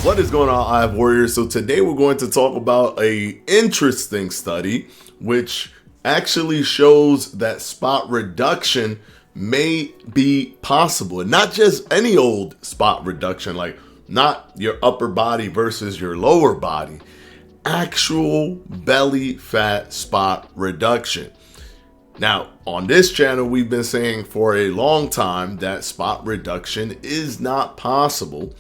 What is going on, IF Warriors? So today we're going to talk about a interesting study which actually shows that spot reduction may be possible, and not just any old spot reduction, like not your upper body versus your lower body, actual belly fat spot reduction. Now, on this channel, we've been saying for a long time that spot reduction is not possible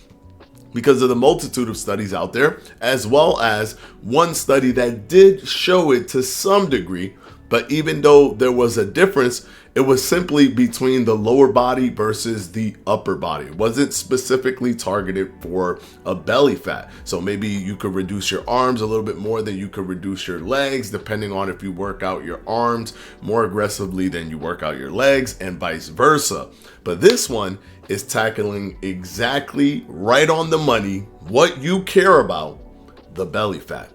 because of the multitude of studies out there, as well as one study that did show it to some degree. But even though there was a difference, it was simply between the lower body versus the upper body. It wasn't specifically targeted for a belly fat. So maybe you could reduce your arms a little bit more than you could reduce your legs, depending on if you work out your arms more aggressively than you work out your legs, and vice versa. But this one is tackling exactly right on the money what you care about, the belly fat.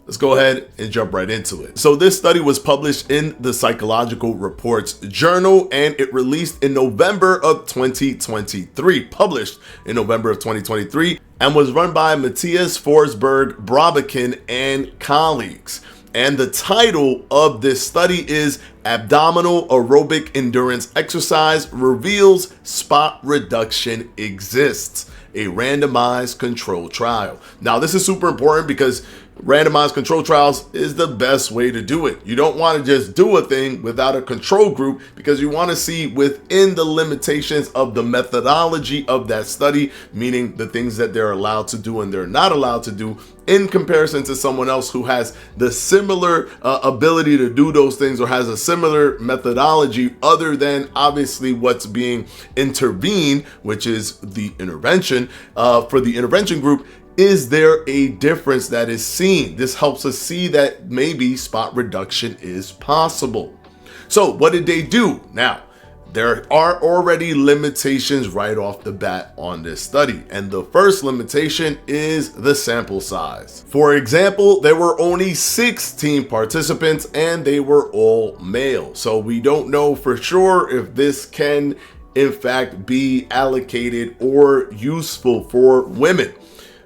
Let's go ahead and jump right into it. So this study was published in the Psychological Reports Journal, and it released in November of 2023, published in November of 2023, and was run by Matthias Forsberg, Brabekin, and colleagues. And the title of this study is Abdominal Aerobic Endurance Exercise Reveals Spot Reduction Exists, a randomized control trial. Now, this is super important because randomized control trials is the best way to do it. You don't want to just do a thing without a control group, because you want to see within the limitations of the methodology of that study, meaning the things that they're allowed to do and they're not allowed to do, in comparison to someone else who has the similar ability to do those things or has a similar methodology, other than obviously what's being intervened, which is the intervention. For the intervention group, is there a difference that is seen? This helps us see that maybe spot reduction is possible. So what did they do? Now, there are already limitations right off the bat on this study. And the first limitation is the sample size. For example, there were only 16 participants and they were all male. So we don't know for sure if this can in fact be allocated or useful for women.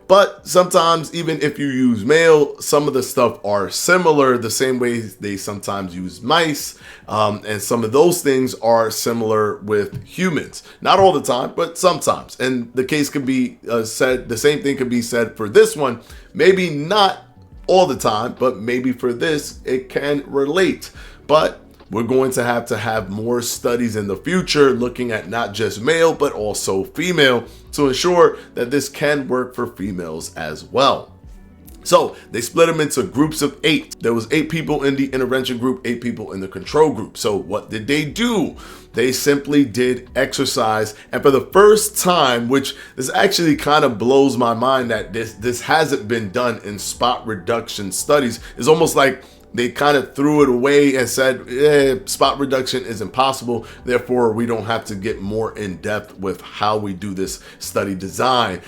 But sometimes, even if you use male, some of the stuff are similar, the same way they sometimes use mice. And some of those things are similar with humans. Not all the time, but sometimes. And the case could be said, the same thing could be said for this one. Maybe not all the time, but maybe for this, it can relate. But we're going to have more studies in the future looking at not just male, but also female, to ensure that this can work for females as well. So they split them into groups of 8. There was 8 people in the intervention group, 8 people in the control group. So what did they do? They simply did exercise. And for the first time, which this actually kind of blows my mind that this hasn't been done in spot reduction studies, it's almost like they kind of threw it away and said, spot reduction is impossible. Therefore, we don't have to get more in depth with how we do this study design.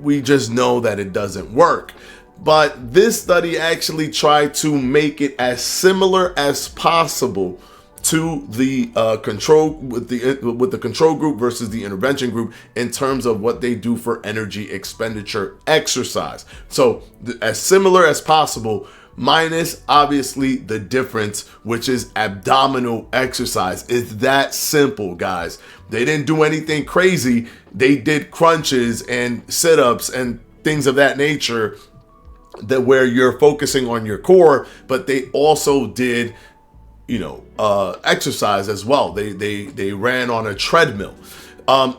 We just know that it doesn't work. But this study actually tried to make it as similar as possible to the control with the control group versus the intervention group in terms of what they do for energy expenditure exercise. So as similar as possible, minus obviously the difference, which is abdominal exercise. It's that simple, guys. They didn't do anything crazy. They did crunches and sit-ups and things of that nature, that where you're focusing on your core, but they also did, exercise as well. They ran on a treadmill.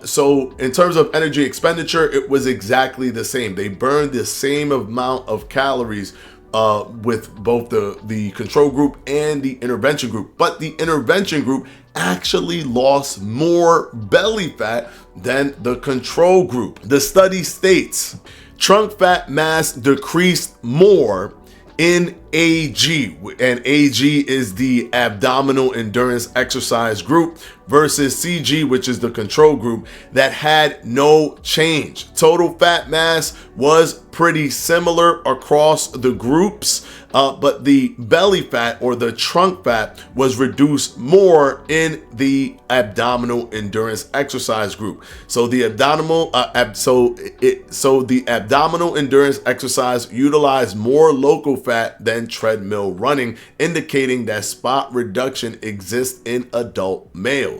So in terms of energy expenditure, it was exactly the same. They burned the same amount of calories with both the control group and the intervention group. But the intervention group actually lost more belly fat than the control group. The study states trunk fat mass decreased more in AG, and AG is the abdominal endurance exercise group, versus CG, which is the control group, that had no change. Total fat mass was pretty similar across the groups, but the belly fat or the trunk fat was reduced more in the abdominal endurance exercise group. So the abdominal the abdominal endurance exercise utilized more local fat than treadmill running, indicating that spot reduction exists in adult males.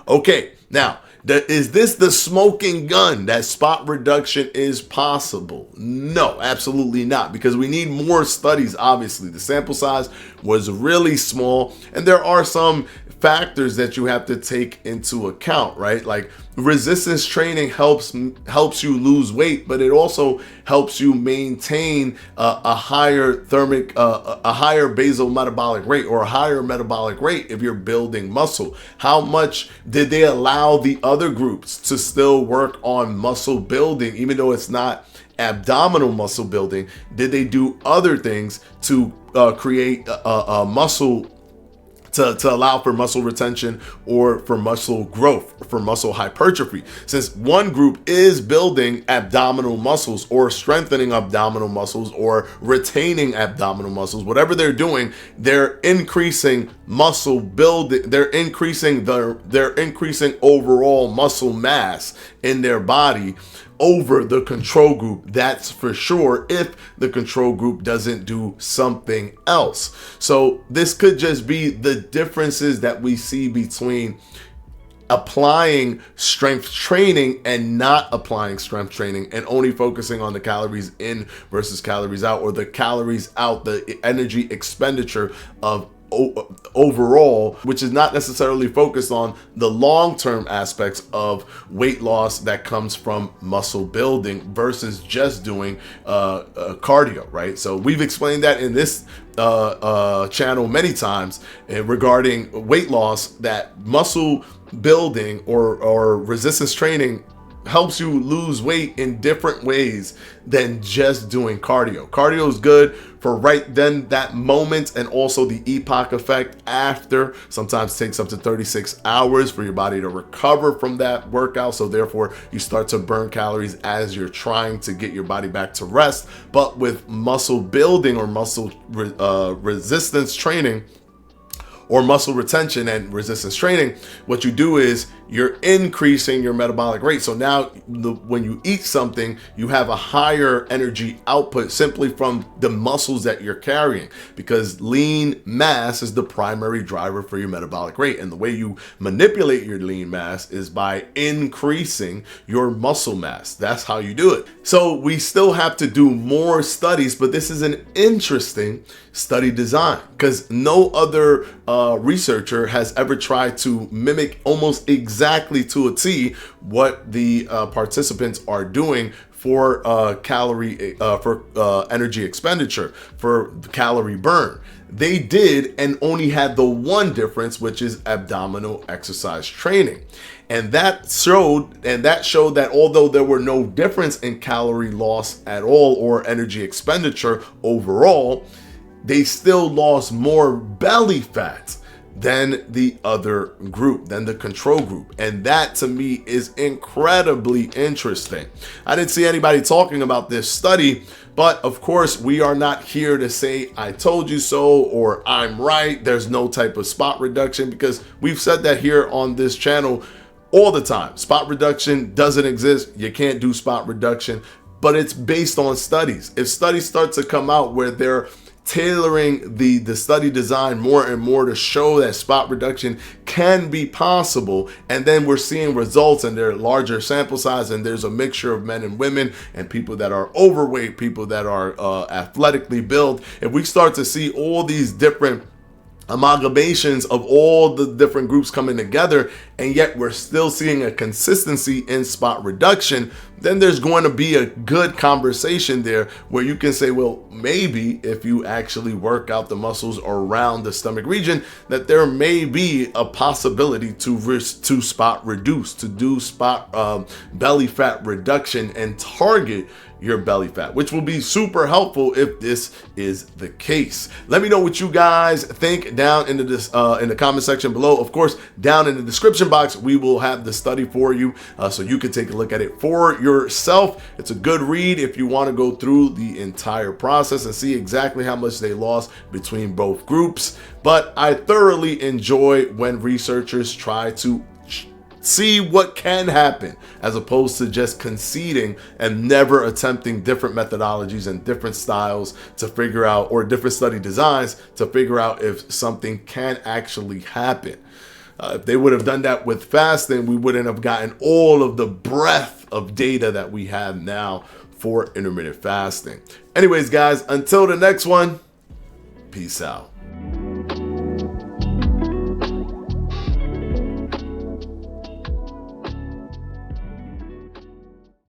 Okay, now, is this the smoking gun that spot reduction is possible? No, absolutely not, because we need more studies. Obviously, the sample size was really small, and there are some factors that you have to take into account, right? Like resistance training helps you lose weight, but it also helps you maintain a higher a higher basal metabolic rate, or a higher metabolic rate if you're building muscle. How much did they allow the other groups to still work on muscle building, even though it's not abdominal muscle building? Did they do other things to create a muscle, to allow for muscle retention or for muscle growth, for muscle hypertrophy? Since one group is building abdominal muscles or strengthening abdominal muscles or retaining abdominal muscles, whatever they're doing, they're increasing muscle building, they're increasing overall muscle mass in their body over the control group. That's for sure, if the control group doesn't do something else. So this could just be the differences that we see between applying strength training and not applying strength training, and only focusing on the calories in versus calories out, or the calories out, the energy expenditure of overall, which is not necessarily focused on the long-term aspects of weight loss that comes from muscle building versus just doing cardio, right? So we've explained that in this channel many times regarding weight loss, that muscle building or resistance training helps you lose weight in different ways than just doing cardio. Cardio is good for right then, that moment, and also the epoch effect after. Sometimes takes up to 36 hours for your body to recover from that workout. So therefore, you start to burn calories as you're trying to get your body back to rest. But with muscle building or muscle resistance training, or muscle retention and resistance training, what you do is you're increasing your metabolic rate. So now when you eat something, you have a higher energy output simply from the muscles that you're carrying, because lean mass is the primary driver for your metabolic rate. And the way you manipulate your lean mass is by increasing your muscle mass. That's how you do it. So we still have to do more studies, but this is an interesting study design, because no other researcher has ever tried to mimic almost exactly to a T what the participants are doing for energy expenditure, for calorie burn. They did, and only had the one difference, which is abdominal exercise training. And that showed that although there were no difference in calorie loss at all or energy expenditure overall, they still lost more belly fat than the other group, than the control group. And that to me is incredibly interesting. I didn't see anybody talking about this study, but of course we are not here to say I told you so or I'm right. There's no type of spot reduction, because we've said that here on this channel all the time. Spot reduction doesn't exist. You can't do spot reduction, but it's based on studies. If studies start to come out where they're tailoring the study design more and more to show that spot reduction can be possible, and then we're seeing results and they're larger sample size, and there's a mixture of men and women and people that are overweight, people that are athletically built. If we start to see all these different amalgamations of all the different groups coming together, and yet we're still seeing a consistency in spot reduction, then there's going to be a good conversation there where you can say, well, maybe if you actually work out the muscles around the stomach region, that there may be a possibility to spot reduce, to do spot belly fat reduction and target your belly fat, which will be super helpful if this is the case. Let me know what you guys think down in the comment section below. Of course, down in the description box, we will have the study for you, so you can take a look at it for yourself. It's a good read if you want to go through the entire process and see exactly how much they lost between both groups. But I thoroughly enjoy when researchers try to see what can happen, as opposed to just conceding and never attempting different methodologies and different styles to figure out, or different study designs to figure out if something can actually happen. If they would have done that with fasting, we wouldn't have gotten all of the breadth of data that we have now for intermittent fasting. Anyways, guys, until the next one, peace out.